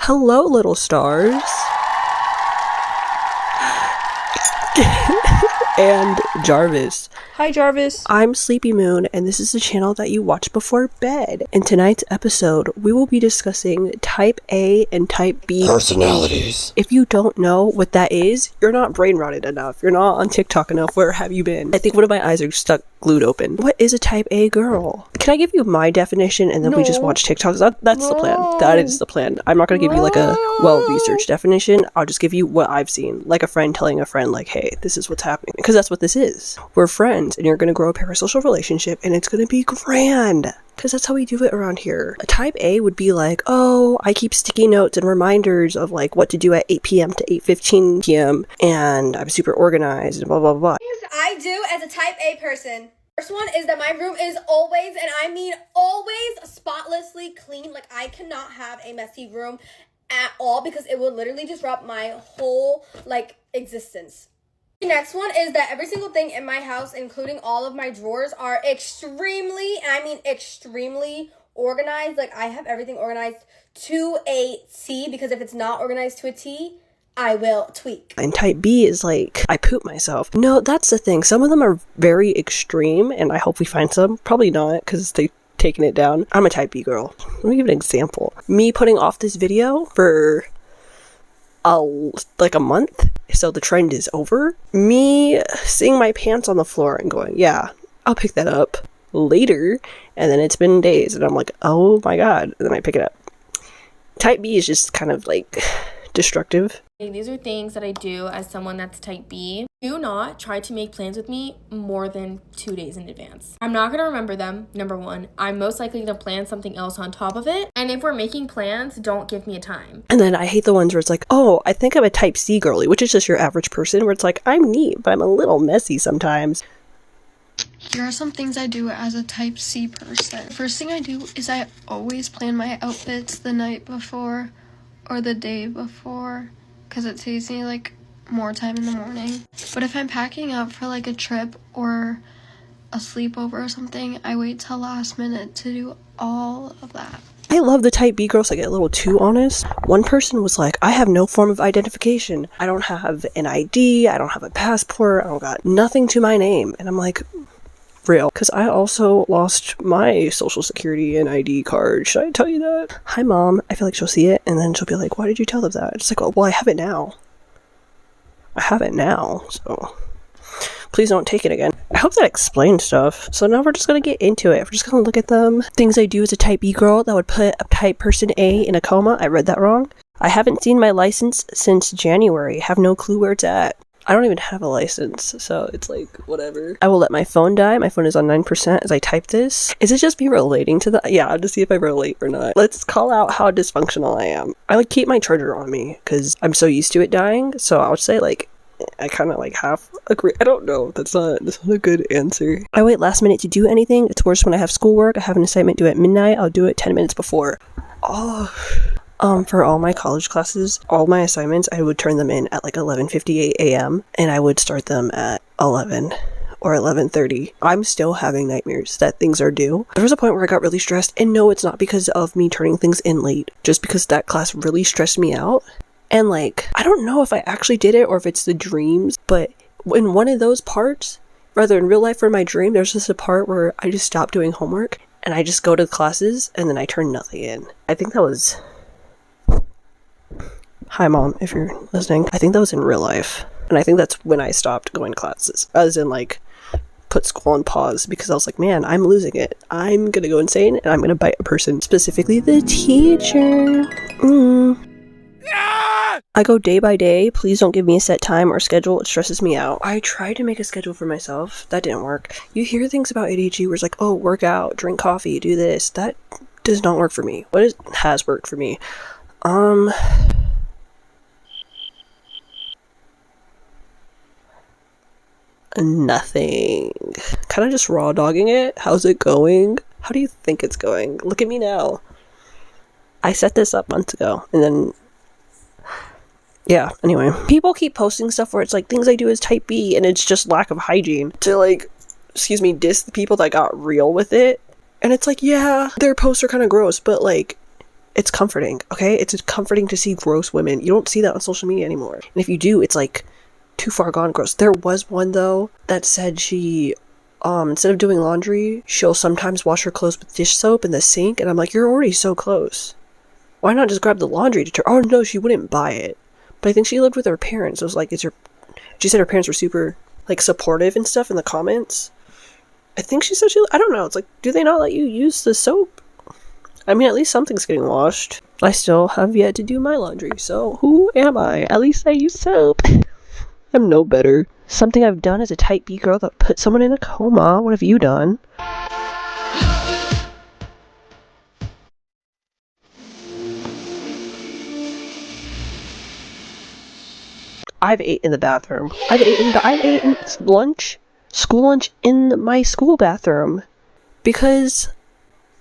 Hello, little stars. And Jarvis. Hi, Jarvis. I'm Sleepy Moon, and this is the channel that you watch before bed. In tonight's episode, we will be discussing Type A and Type B personalities. If you don't know what that is, you're not brain rotted enough. You're not on TikTok enough. Where have you been? I think one of my eyes are stuck glued open. What is a Type A girl? Can I give you my definition and then we just watch TikToks? That's the plan. That is the plan. I'm not going to give you like a well-researched definition. I'll just give you what I've seen. Like a friend telling a friend, like, hey, this is what's happening. Because that's what this is. We're friends and you're going to grow a parasocial relationship and it's going to be grand. Because that's how we do it around here. A Type A would be like, oh, I keep sticky notes and reminders of like what to do at 8 p.m. to 8:15 p.m. and I'm super organized and blah, blah, blah. Things I do as a Type A person. First one is that my room is always, and I mean always, spotlessly clean. Like, I cannot have a messy room at all because it will literally disrupt my whole, like, existence. The next one is that every single thing in my house, including all of my drawers, are extremely, and I mean extremely organized. Like, I have everything organized to a T, because if it's not organized to a T, I will tweak. And Type B is like, I poop myself. No, that's the thing. Some of them are very extreme, and I hope we find some. Probably not, because they've taken it down. I'm a Type B girl. Let me give an example. Me putting off this video for like a month, so the trend is over. Me seeing my pants on the floor and going, yeah, I'll pick that up later. And then it's been days, and I'm like, oh my god. And then I pick it up. Type B is just kind of like destructive. These are things that I do as someone that's Type B. Do not try to make plans with me more than 2 days in advance. I'm not going to remember them, number one. I'm most likely going to plan something else on top of it. And if we're making plans, don't give me a time. And then I hate the ones where it's like, oh, I think I'm a Type C girly, which is just your average person, where it's like, I'm neat, but I'm a little messy sometimes. Here are some things I do as a Type C person. First thing I do is I always plan my outfits the night before or the day before, because it saves me like more time in the morning. But if I'm packing up for like a trip or a sleepover or something, I wait till last minute to do all of that. I love the Type B girls that get a little too honest. One person was like, I have no form of identification. I don't have an ID, I don't have a passport, I don't got nothing to my name. And I'm like, real, because I also lost my social security and ID card. Should I tell you that? Hi mom. I feel like she'll see it and then she'll be like, why did you tell them that? It's like, oh, well, I have it now. So please don't take it again. I hope that explains stuff. So now we're just gonna get into it. We're just gonna look at them. Things I do as a Type B girl that would put a Type person A in a coma. I read that wrong. I haven't seen my license since January. Have no clue where it's at. I don't even have a license, so it's like, whatever. I will let my phone die. My phone is on 9% as I type this. Is it just me relating to that? Yeah, to see if I relate or not. Let's call out how dysfunctional I am. I like keep my charger on me because I'm so used to it dying, so I'll say like, I kind of like half agree. I don't know. That's not a good answer. I wait last minute to do anything. It's worse when I have schoolwork. I have an assignment due at midnight. I'll do it 10 minutes before. For all my college classes, all my assignments, I would turn them in at like 11:58 a.m. and I would start them at 11 or 11:30. I'm still having nightmares that things are due. There was a point where I got really stressed, and no, it's not because of me turning things in late, just because that class really stressed me out. And like, I don't know if I actually did it or if it's the dreams, but in one of those parts, rather in real life or in my dream, there's just a part where I just stop doing homework and I just go to the classes and then I turn nothing in. I think that was... Hi mom, if you're listening. I think that was in real life. And I think that's when I stopped going to classes. As in like, put school on pause, because I was like, man, I'm losing it. I'm gonna go insane and I'm gonna bite a person, specifically the teacher. I go day by day. Please don't give me a set time or schedule. It stresses me out. I tried to make a schedule for myself. That didn't work. You hear things about ADHD where it's like, oh, work out, drink coffee, do this. That does not work for me. Has worked for me? Nothing. Kind of just raw dogging it. How's it going? How do you think it's going? Look at me now. I set this up months ago, and then yeah, anyway. People keep posting stuff where it's like, things I do as Type B, and it's just lack of hygiene. To like, diss the people that got real with it. And it's like, yeah, their posts are kind of gross, but like, it's comforting, okay? It's comforting to see gross women. You don't see that on social media anymore. And if you do, it's like too far gone gross. There was one though that said she instead of doing laundry, she'll sometimes wash her clothes with dish soap in the sink, and I'm like, you're already so close. Why not just grab the laundry detergent? Oh no, she wouldn't buy it. But I think she lived with her parents. It was like, she said her parents were super like supportive and stuff in the comments. I think she said I don't know. It's like, do they not let you use the soap? I mean, at least something's getting washed. I still have yet to do my laundry, so who am I? At least I use soap. I'm no better. Something I've done as a type B girl that put someone in a coma. What have you done? I've ate in the bathroom. I've eaten lunch, school lunch in my school bathroom. Because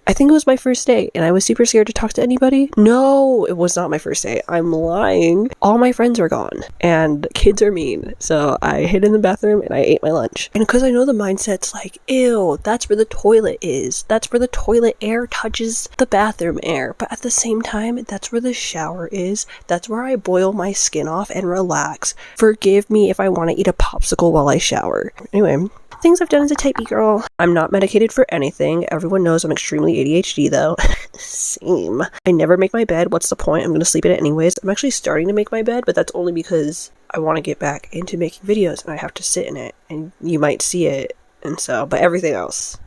I think it was my first day and I was super scared to talk to anybody. No, it was not my first day. I'm lying. All my friends were gone and kids are mean. So I hid in the bathroom and I ate my lunch. And because I know the mindset's like, ew, that's where the toilet is. That's where the toilet air touches the bathroom air. But at the same time, that's where the shower is. That's where I boil my skin off and relax. Forgive me if I want to eat a popsicle while I shower. Anyway, things I've done as a type B girl. I'm not medicated for anything. Everyone knows I'm extremely ADHD though. Same. I never make my bed. What's the point? I'm gonna sleep in it anyways. I'm actually starting to make my bed, but that's only because I want to get back into making videos and I have to sit in it and you might see it. And so, but everything else.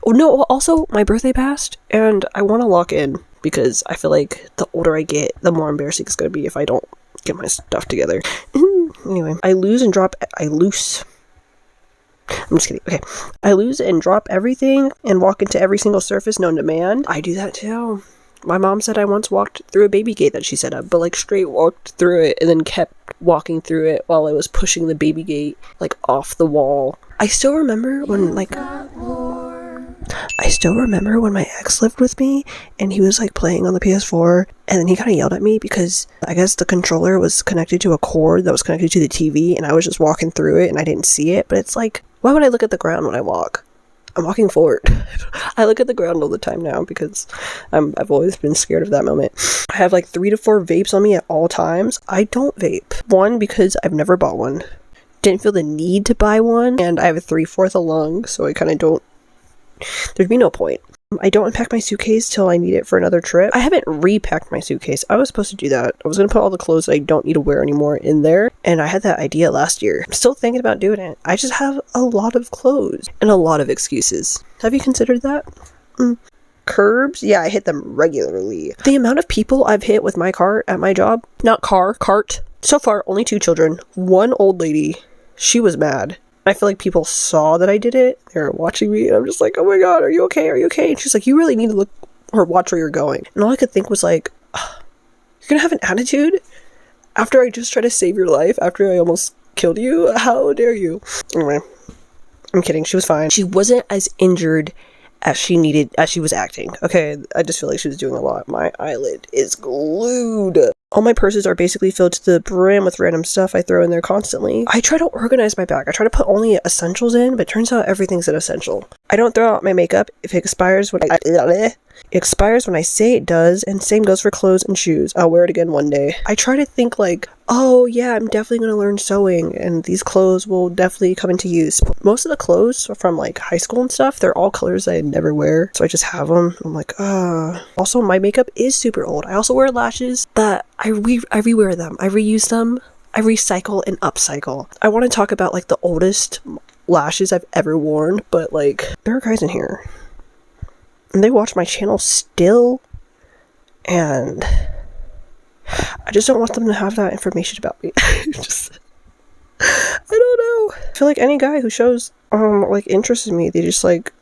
Oh no, also my birthday passed and I want to lock in because I feel like the older I get, the more embarrassing it's gonna be if I don't get my stuff together. Anyway, I lose and drop I'm just kidding. Okay. I lose and drop everything and walk into every single surface known to man. I do that too. My mom said I once walked through a baby gate that she set up, but like straight walked through it and then kept walking through it while I was pushing the baby gate like off the wall. I still remember when my ex lived with me and he was like playing on the PS4 and then he kind of yelled at me because I guess the controller was connected to a cord that was connected to the TV and I was just walking through it and I didn't see it. But it's like, why would I look at the ground when I walk? I'm walking forward. I look at the ground all the time now because I've always been scared of that moment. I have like 3 to 4 vapes on me at all times. I don't vape. One, because I've never bought one. Didn't feel the need to buy one. And I have a 3/4 a lung, so I kind of don't. There'd be no point. I don't unpack my suitcase till I need it for another trip. I haven't repacked my suitcase. I was supposed to do that. I was going to put all the clothes that I don't need to wear anymore in there. And I had that idea last year. I'm still thinking about doing it. I just have a lot of clothes and a lot of excuses. Have you considered that? Curbs? Yeah, I hit them regularly. The amount of people I've hit with my cart at my job. Not car, cart. So far, only 2 children. 1 old lady. She was mad. I feel like people saw that I did it. They were watching me, and I'm just like, oh my god, are you okay? Are you okay? And she's like, you really need to look or watch where you're going. And all I could think was like, you're gonna have an attitude? After I just tried to save your life, after I almost killed you? How dare you? Anyway, I'm kidding. She was fine. She wasn't as injured as she was acting. Okay, I just feel like she was doing a lot. My eyelid is glued. All my purses are basically filled to the brim with random stuff I throw in there constantly. I try to organize my bag. I try to put only essentials in, but it turns out everything's an essential. I don't throw out my makeup if it expires when I say it does, and same goes for clothes and shoes. I'll wear it again one day. I try to think like, oh yeah, I'm definitely going to learn sewing, and these clothes will definitely come into use. Most of the clothes from like high school and stuff, they're all colors I never wear, so I just have them. I'm like, Also, my makeup is super old. I also wear lashes that I rewear them. I reuse them. I recycle and upcycle. I want to talk about like the oldest lashes I've ever worn, but like, there are guys in here and they watch my channel still, and I just don't want them to have that information about me. I don't know. I feel like any guy who shows like interest in me, they just like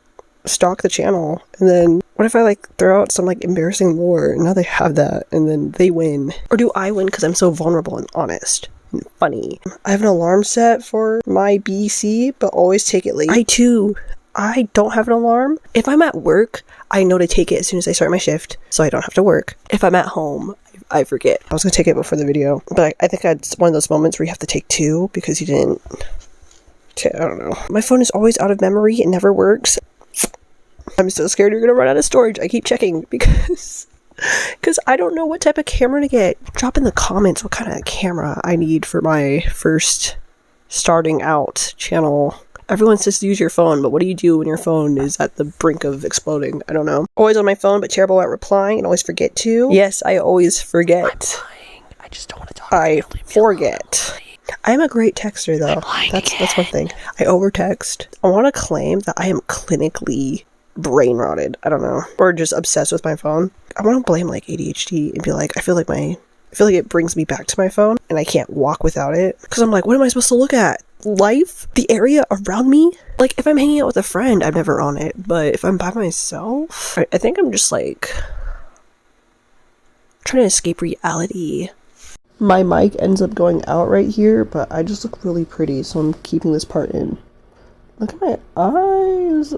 stalk the channel. And then what if I like throw out some like embarrassing lore and now they have that and then they win? Or do I win because I'm so vulnerable and honest and funny? I have an alarm set for my BC, but always take it late. I don't have an alarm. If I'm at work, I know to take it as soon as I start my shift, so I don't have to work. If I'm at home, I forget. I was gonna take it before the video, but I think it's one of those moments where you have to take 2 because you didn't. I don't know. My phone is always out of memory. It never works. I'm so scared you're gonna run out of storage. I keep checking because Because I don't know what type of camera to get. Drop in the comments what kind of camera I need for my first starting out channel. Everyone says to use your phone, but what do you do when your phone is at the brink of exploding? I don't know. Always on my phone, but terrible at replying and always forget to. Yes, I always forget. I'm lying. I just don't want to talk. I forget. I'm a great texter, though. That's one thing. I overtext. I want to claim that I am clinically brain rotted. I don't know. Or just obsessed with my phone. I want to blame like ADHD and be like, I feel like it brings me back to my phone and I can't walk without it. Because I'm like, what am I supposed to look at? Life? The area around me? Like, if I'm hanging out with a friend, I'm never on it. But if I'm by myself, I think I'm just like trying to escape reality. My mic ends up going out right here, but I just look really pretty, so I'm keeping this part in. Look at my eyes.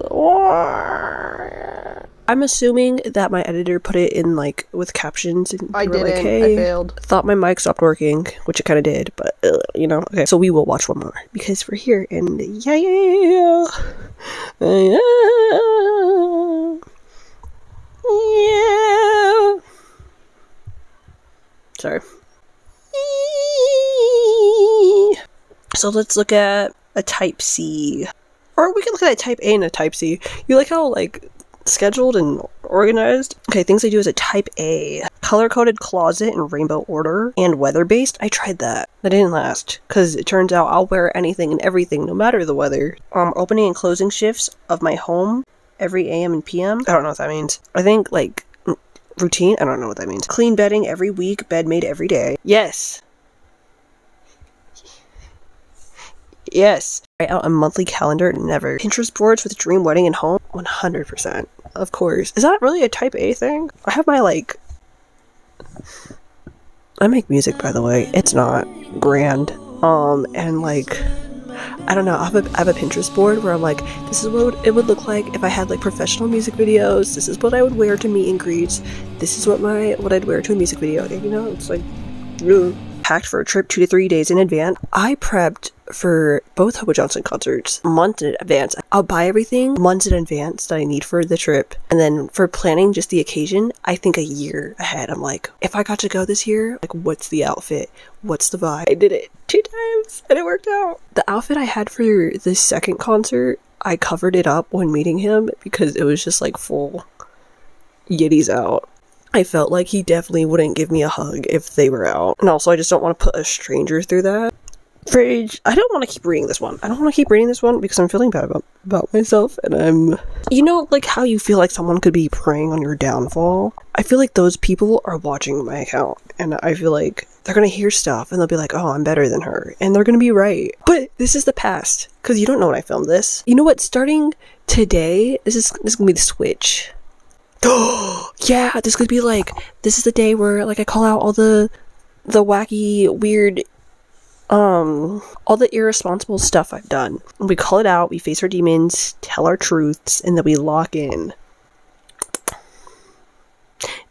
I'm assuming that my editor put it in like with captions. And I didn't. Like, hey, I failed. Thought my mic stopped working, which it kind of did, but you know. Okay, so we will watch one more because we're here, and yeah. Sorry. So let's look at a type C. Or we can look at a type A and a type C. You like how, like, scheduled and organized? Okay, things I do as a type A. Color-coded closet in rainbow order and weather-based. I tried that. That didn't last. Because it turns out I'll wear anything and everything, no matter the weather. Opening and closing shifts of my home every AM and PM. I don't know what that means. I think, like, routine? I don't know what that means. Clean bedding every week, bed made every day. Yes. Yes. Write out a monthly calendar, never. Pinterest boards with dream wedding and home, 100%. Of course. Is that really a type A thing? I have my, like... I make music, by the way. It's not grand. And, like... I don't know, I have a Pinterest board where I'm like, this is what it would look like if I had, like, professional music videos. This is what I would wear to meet and greets. This is what I'd wear to a music video. And, you know, it's, like, packed for a trip 2 to 3 days in advance. I prepped for both Hobo Johnson concerts months in advance. I'll buy everything months in advance that I need for the trip. And then for planning just the occasion, I think a year ahead. I'm like, if I got to go this year, like, what's the outfit? What's the vibe? I did it 2 times and it worked out. The outfit I had for the second concert, I covered it up when meeting him because it was just like full yitties out. I felt like he definitely wouldn't give me a hug if they were out. And also, I just don't want to put a stranger through that. Fridge. I don't want to keep reading this one. I don't want to keep reading this one because I'm feeling bad about myself. And I'm... You know, like how you feel like someone could be preying on your downfall? I feel like those people are watching my account. And I feel like they're going to hear stuff and they'll be like, oh, I'm better than her. And they're going to be right. But this is the past. Because you don't know when I filmed this. You know what? Starting today, this is going to be the switch. Oh, yeah, this could be like, this is the day where, like, I call out all the wacky, weird, all the irresponsible stuff I've done. We call it out, we face our demons, tell our truths, and then we lock in.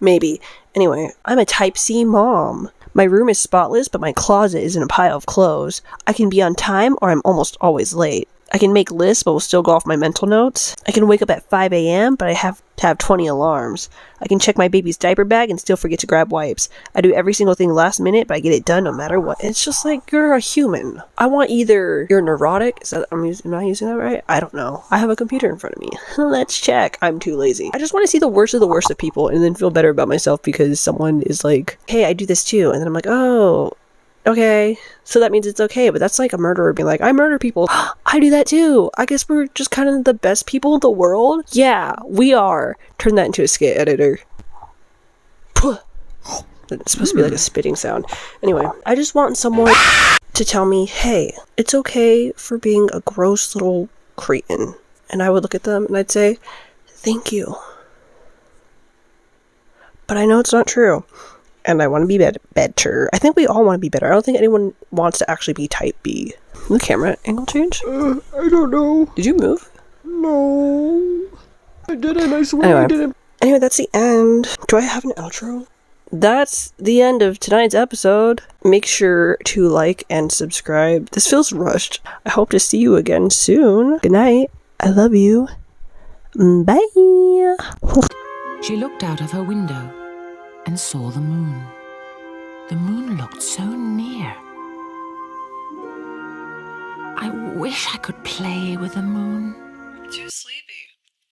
Maybe. Anyway, I'm a type C mom. My room is spotless, but my closet is in a pile of clothes. I can be on time, or I'm almost always late. I can make lists, but will still go off my mental notes. I can wake up at 5 a.m., but I have to have 20 alarms. I can check my baby's diaper bag and still forget to grab wipes. I do every single thing last minute, but I get it done no matter what. It's just like, you're a human. I want either you're neurotic. Am I using that right? I don't know. I have a computer in front of me. Let's check. I'm too lazy. I just want to see the worst of people and then feel better about myself because someone is like, hey, I do this too. And then I'm like, oh... Okay, so that means it's okay, but that's like a murderer being like, I murder people. I do that too. I guess we're just kind of the best people in the world. Yeah, we are. Turn that into a skit editor. It's supposed to be like a spitting sound. Anyway, I just want someone to tell me, hey, it's okay for being a gross little cretin. And I would look at them and I'd say, thank you. But I know it's not true. And I want to be better. I think we all want to be better. I don't think anyone wants to actually be type B. The camera angle change? I don't know. Did you move? No. I didn't. I swear I didn't. Anyway, that's the end. Do I have an outro? That's the end of tonight's episode. Make sure to like and subscribe. This feels rushed. I hope to see you again soon. Good night. I love you. Bye. She looked out of her window. and saw the moon. The moon looked so near. I wish I could play with the moon. Too sleepy.